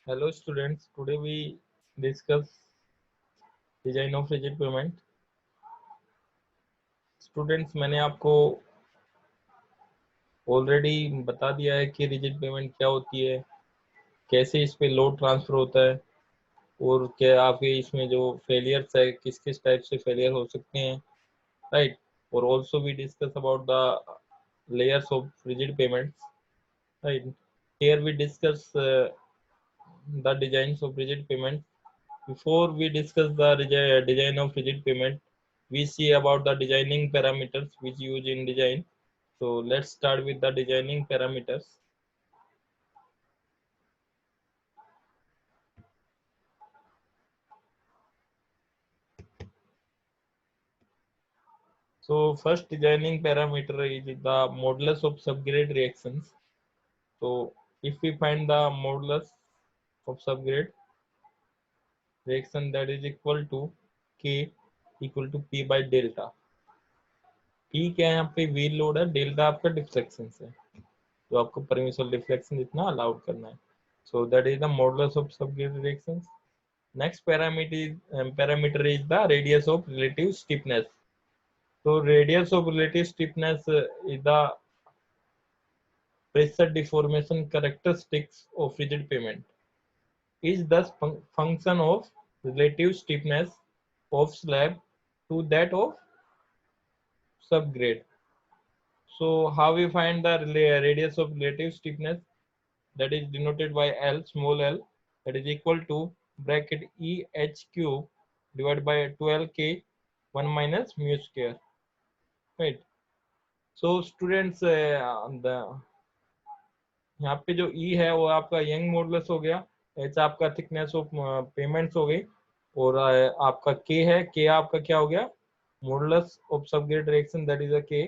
Hello students, today we discuss design of rigid payment. Students मैंने आपको already बता दिया है कि रिजिड पेमेंट क्या होती है, कैसे इस पे लोड ट्रांसफर होता है और क्या आपके इसमें जो फेलियर्स है किस किस टाइप से फेलियर हो सकते हैं, राइट। और also we discuss about the layers of rigid payments, right. Here we discuss the designs of rigid payment. Before we discuss the design of rigid payment, we see about the designing parameters which use in design. So let's start with the designing parameters. So first designing parameter is the modulus of subgrade reactions. So if we find the modulus of subgrade reaction, that is equal to K equal to P by delta. P क्या है यहाँ पे, wheel load है, delta आपका deflection है, जो आपको permissible deflection इतना अलाउड करना है. So that is the modulus of subgrade reactions. Next parameter is the radius of relative stiffness. So radius of relative stiffness is the pressure deformation characteristics of rigid pavement. Is thus function of relative stiffness of slab to that of subgrade. So how we find the radius of relative stiffness? That is denoted by L, small l, that is equal to bracket E h cube divided by 12k 1 minus mu square, right. So students, the यहाँ पे जो E है वो आपका young modulus हो गया, H आपका thickness of payments हो गई, और आपका K है, K आपका क्या हो गया, modulus of subgrade reaction, that is a K,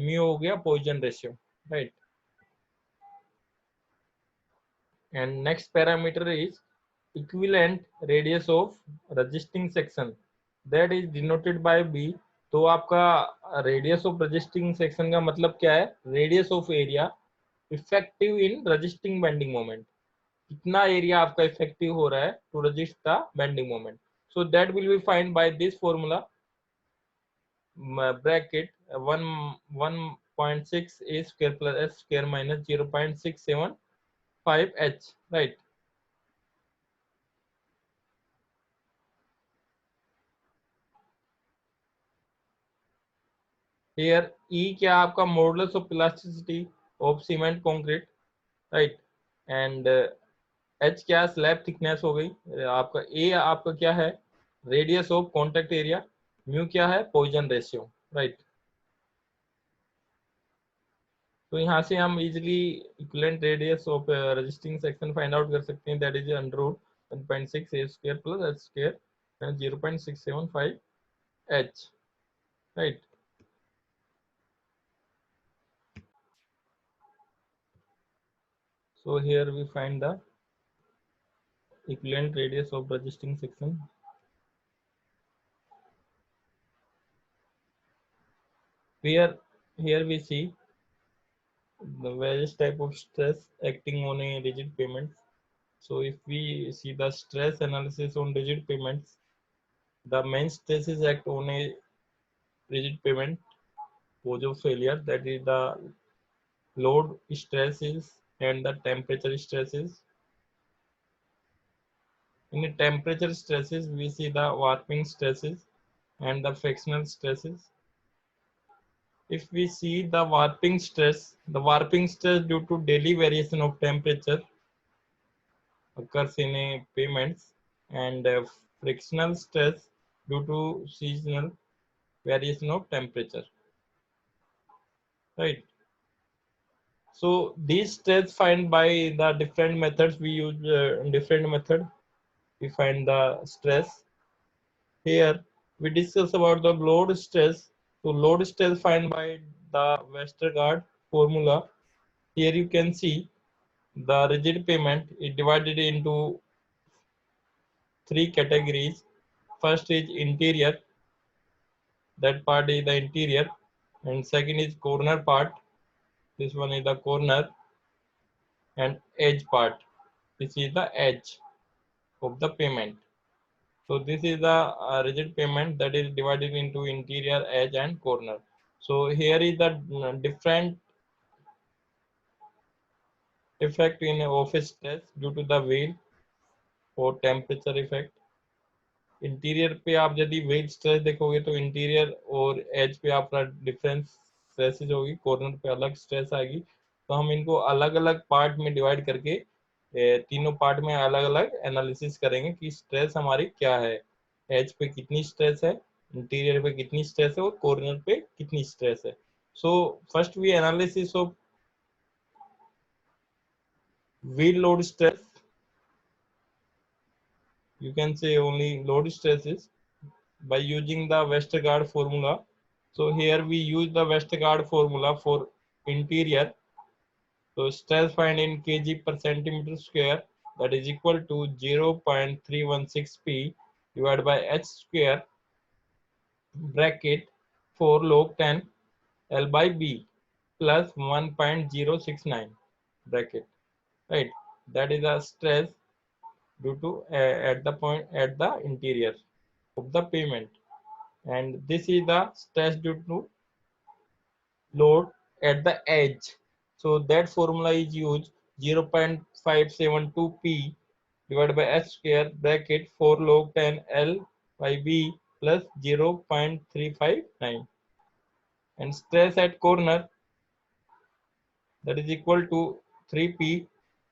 mu हो गया poison ratio, right. And next parameter is equivalent radius of resisting section, that is denoted by B. तो आपका रेडियस ऑफ रजिस्टिंग सेक्शन का मतलब क्या है, radius of area effective in resisting bending moment, कितना area आपका इफेक्टिव हो रहा है to resist the bending moment. So that will be find by this formula, bracket 1.6 a square plus s square minus 0.675 h, right. Here E क्या आपका modulus of elasticity of cement concrete, right. And H क्या slab thickness हो गई, आपका A आपका क्या है, radius of contact area, mu क्या है, पॉइजन रेशियो, राइट. तो यहाँ से हम easily equivalent radius of resisting section find out कर सकते हैं, that is under root 1.6 a square plus h square 0.675 h, right. So here we find the equivalent radius of resisting section. Here we see the various type of stress acting on a rigid pavement. So if we see the stress analysis on rigid pavements, the main stresses act on a rigid pavement cause of failure, that is the load stresses and the temperature stresses. In the temperature stresses, we see the warping stresses and the frictional stresses. If we see the warping stress due to daily variation of temperature occurs in a payments, and frictional stress due to seasonal variation of temperature, right. So these stress find by the different methods, we use different method, we find the stress. Here we discuss about the load stress. So load stress find by the Westergaard formula. Here you can see the rigid pavement is divided into three categories. First is interior, that part is the interior, and second is corner part, this one is the corner, and edge part, this is the edge of the pavement. So this is the rigid pavement that is divided into interior, edge and corner. So here is the different effect in office stress due to the wheel or temperature effect. Interior पे आप यदि wait stress देखोगे तो interior और edge पे आपका difference stresses होगी, corner पे अलग स्ट्रेस आएगी। तो हम इनको अलग अलग पार्ट में डिवाइड करके तीनों पार्ट में अलग अलग एनालिसिस करेंगे कि स्ट्रेस हमारी क्या है, एज पे कितनी स्ट्रेस है, इंटीरियर पे कितनी स्ट्रेस है और कॉर्नर पे कितनी स्ट्रेस है। So first we analysis of wheel load stress. You can say only load stresses by using the Westergaard formula. So here we use the Westergaard formula for interior. So stress find in kg per centimeter square, that is equal to 0.316 p divided by h square bracket 4 log 10 L by b plus 1.069 bracket, right? That is the stress due to at the point at the interior of the pavement, and this is the stress due to load at the edge. So that formula is used 0.572 p divided by h square bracket 4 log 10 L by b plus 0.359, and stress at corner, that is equal to 3p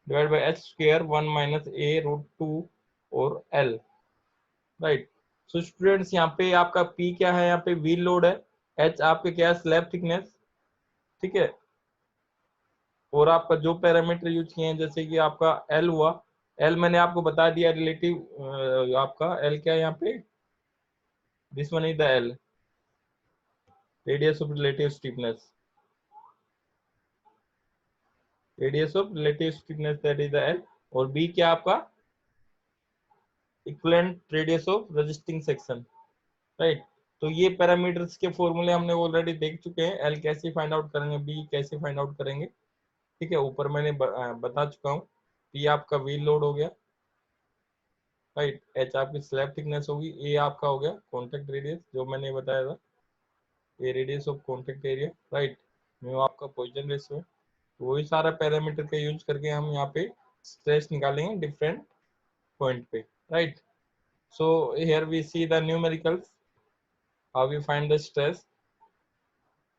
divided by h square 1 minus a root 2 or L, right? So students, यहाँ पे आपका p क्या है, यहाँ पे wheel load है, h आपके क्या है, स्लैब थिकनेस, ठीक है। और आपका जो पैरामीटर यूज किए हैं जैसे कि आपका एल हुआ, एल मैंने आपको बता दिया रिलेटिव, आपका एल क्या है यहाँ पे, this one is the L, radius of relative stiffness, radius of relative stiffness that is the L. और बी क्या आपका, equivalent radius of resisting section, right. तो ये पैरामीटर्स के फॉर्मूले हमने ऑलरेडी देख चुके हैं, एल कैसे फाइंड आउट करेंगे, बी कैसे फाइंड आउट करेंगे, ठीक है, ऊपर मैंने बता चुका हूँ। पी आपका व्हील लोड हो गया, राइट, एच आपकी स्लैब थिकनेस होगी, ए आपका हो गया कॉन्टेक्ट रेडियस जो मैंने बताया था, a radius of contact area, right, mu आपका पोजीशन रेशियो है। तो वही सारा पैरामीटर का यूज करके हम यहाँ पे स्ट्रेस निकालेंगे डिफरेंट पॉइंट पे, right. So here we see the numericals, how we find the stress,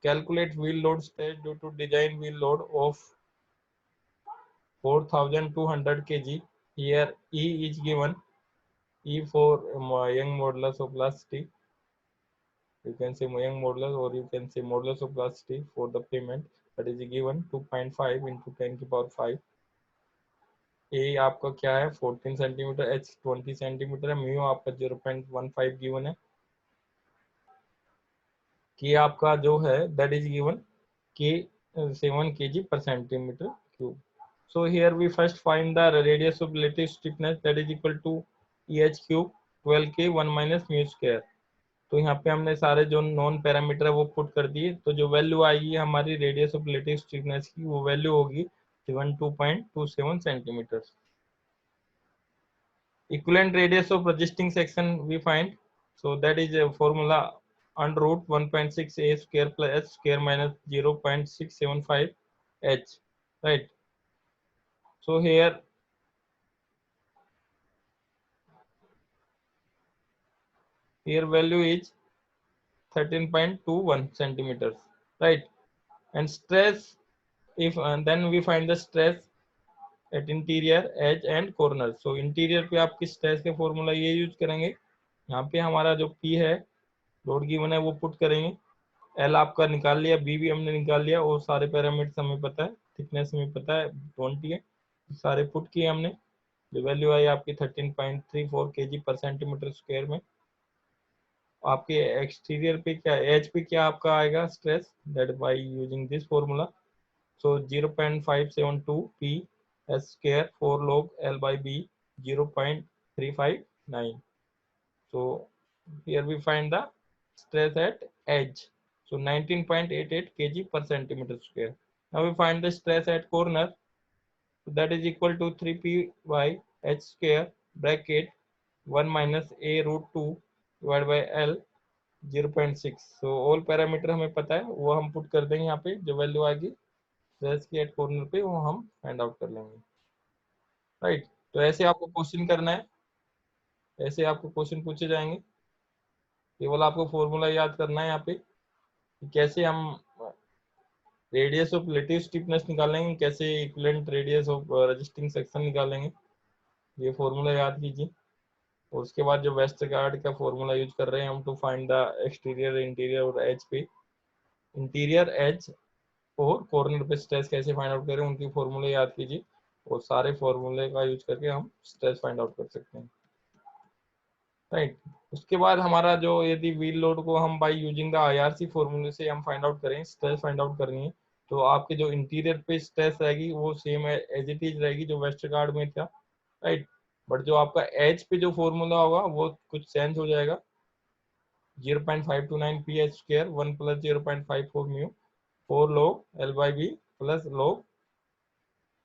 calculate wheel load stress due to design wheel load of 4200 kg. Here E is given, E for Young modulus of elasticity, you can say Young modulus or you can say modulus of elasticity for the pavement, that is given 2.5 into 10 की power 5। A आपका क्या है 14 centimetre, H 20 centimetre है, mu आपका 0.15 given है, K आपका जो है that is given K 7 kg per centimeter cube. So here we first find the radius of relative stiffness, that is equal to EH cube 12K 1 minus mu square। तो यहाँ पे हमने सारे जो नॉन पैरामीटर है वो पुट कर दिए, तो जो वैल्यू आएगी हमारी रेडियस ऑफ रिलेटिव स्टिफनेस की वो वैल्यू होगी 72.27 centimetre. Equivalent radius of resisting section we find, so that is a formula under root 1.6 a square plus h square minus 0.675 h, right? So here value is 13.21 centimeters, right? And stress, if and then we find the stress at interior, edge and corner. So interior पे आपकी stress के formula ये use करेंगे, यहाँ पे हमारा जो P है लोड गिवन है वो पुट करेंगे, L आपका निकाल लिया, B भी हमने निकाल लिया, और सारे पैरामीटर्स हमें पता है, थिकनेस हमें पता है 20 है, सारे पुट किए हमने, जो वैल्यू आई आपकी 13.34 kg पर सेंटीमीटर स्क्वायर में। आपके एक्सटीरियर पे क्या, एज पे क्या आपका आएगा stress, that by using this formula, so 0.572 p s square 4 log L by b 0.359। so here we find the stress at edge, so 19.88 kg per centimeter square। now we find the stress at corner, that is equal to 3p/h² bracket 1 minus a root 2 divide by l 0.6। So all parameter हमें पता है, वो हम put कर देंगे यहाँ पे, जो वैल्यू आएगी स्ट्रेस की एट कॉर्नर पे वो हम फाइंड आउट कर लेंगे, राइट। तो ऐसे आपको क्वेश्चन करना है, ऐसे आपको क्वेश्चन पूछे जाएंगे, केवल आपको फॉर्मूला याद करना है यहाँ पे कि कैसे हम रेडियस ऑफ रिलेटिव स्टिफनेस निकालेंगे, कैसे equivalent radius of resisting section निकालेंगे, ये फॉर्मूला याद कीजिए। और उसके बाद जो वेस्टरगार्ड का फॉर्मूला यूज कर रहे हैं हम to find the exterior, interior और एज पे, इंटीरियर एज और कॉर्नर पे स्ट्रेस कैसे फाइंड आउट करें, उनकी फॉर्मूले याद कीजिए, और सारे फॉर्मूले का यूज करके हम स्ट्रेस फाइंड आउट कर सकते हैं, राइट। उसके बाद हमारा जो, यदि व्हील लोड को हम बाय यूजिंग द आईआरसी फॉर्मूले से हम फाइंड आउट करें, स्ट्रेस फाइंड आउट करनी है, तो आपके जो इंटीरियर पे स्ट्रेस रहेगी वो सेम एज इट इज रहेगी जो वेस्टरगार्ड में था, राइट। बट जो आपका एज पे जो फॉर्मूला होगा वो कुछ चेंज हो जाएगा, 0.529 ph², 1 plus 0.54 mu 4 log L by B plus log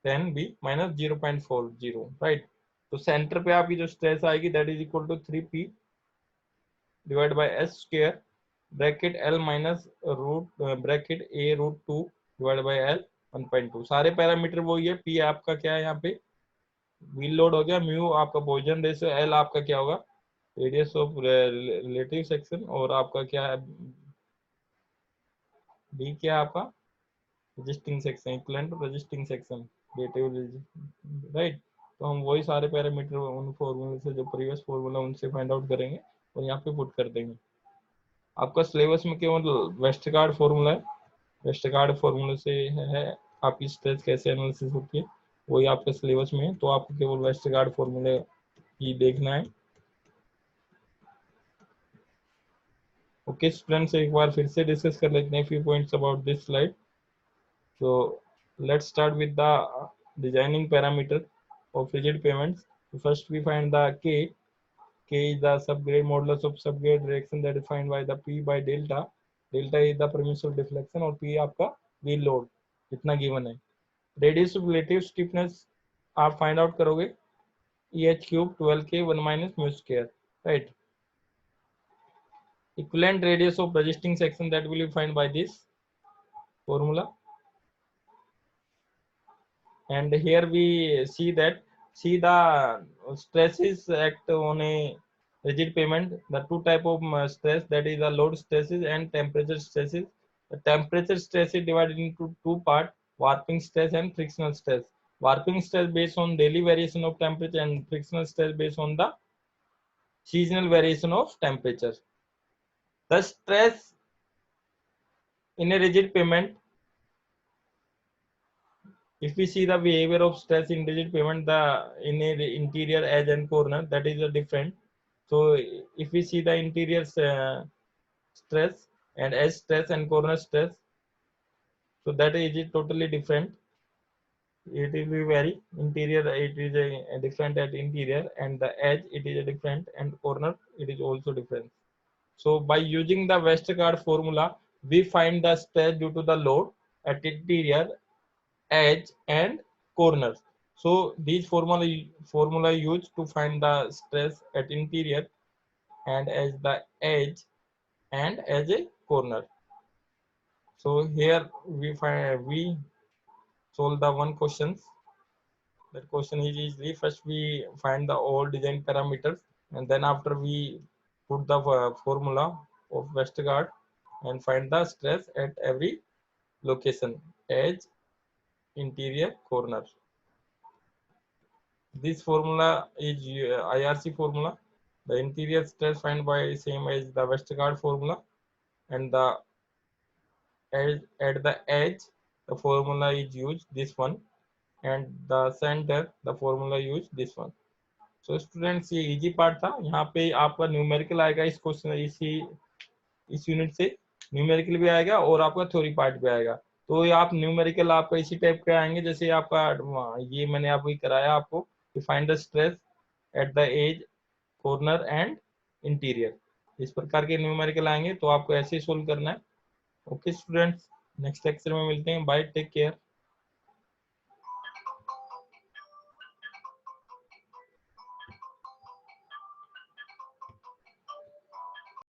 10 B minus 0.40, right. तो सेंटर पे आपकी जो स्ट्रेस आएगी that is equal to 3p divide by h² bracket l minus root bracket a root 2 divide by l 1.2। सारे parameter वही है, p आपका क्या है यहाँ पे व्हील लोड हो गया, म्यू आपका पोजीशन रेशियो, l आपका क्या होगा रेडियस ऑफ रिलेटिव सेक्शन, और आपका क्या है b क्या है आपका resisting section, equivalent resisting section, right. तो हम वही सारे पैरामीटर उन फॉर्मूले से, जो प्रीवियस फॉर्मूला उनसे फाइंड आउट करेंगे और यहाँ पे पुट कर देंगे। आपका सिलेबस में केवल वेस्टरगार्ड फॉर्मूला है, वेस्टरगार्ड फॉर्मूले से है आपकी स्ट्रेस कैसे एनालिसिस होती है, वही आपके सिलेबस में है, तो आपको केवल वेस्टरगार्ड फॉर्मूले ही देखना है। ओके स्टूडेंट्स, एक बार फिर से डिस्कस कर लेते हैं few points about this slide. So let's start with the designing parameter of rigid payments. So first we find the K. K is the subgrade modulus of subgrade reaction that is defined by the P by delta. Delta is the permissive deflection और P आपका wheel load इतना given है। Radius of relative stiffness आप find out करोगे EH cube 12K 1 minus mu square, right? Equivalent radius of resisting section that will be find by this formula. And here we see that, see the stresses act on a rigid pavement, the two type of stress, that is the load stresses and temperature stresses. The temperature stress is divided into two parts, warping stress and frictional stress. Warping stress based on daily variation of temperature and frictional stress based on the seasonal variation of temperature. The stress in a rigid pavement, if we see the behavior of stress in rigid pavement, the in a interior edge and corner, that is a different. So if we see the interior stress and edge stress and corner stress, so that is totally different. It will be very interior, it is a different at interior, and the edge it is a different, and corner it is also different. So by using the Westergaard formula, we find the stress due to the load at interior, edge and corners. So these formula used to find the stress at interior and as the edge and as a corner. So here we solve the one question. That question is easily, first we find the all design parameters, and then after we put the formula of Westergaard and find the stress at every location, edge, interior, corner. This formula is IRC formula. The interior stress find by same as the Westergaard formula, and the edge, at the edge the formula is used this one, and the center the formula used this one. So students, ये easy part था, यहाँ पे आपका numerical आएगा इस question, इस unit से numerical भी आएगा और आपका थ्योरी पार्ट भी आएगा। तो ये आप न्यूमेरिकल आपका इसी टाइप के आएंगे जैसे आपका ये मैंने आपको कराया आपको कि find the stress at the edge, corner and interior, इस प्रकार के न्यूमेरिकल आएंगे, तो आपको ऐसे ही सोल्व करना है। ओके स्टूडेंट्स, नेक्स्ट लेक्चर में मिलते हैं, बाय, टेक केयर।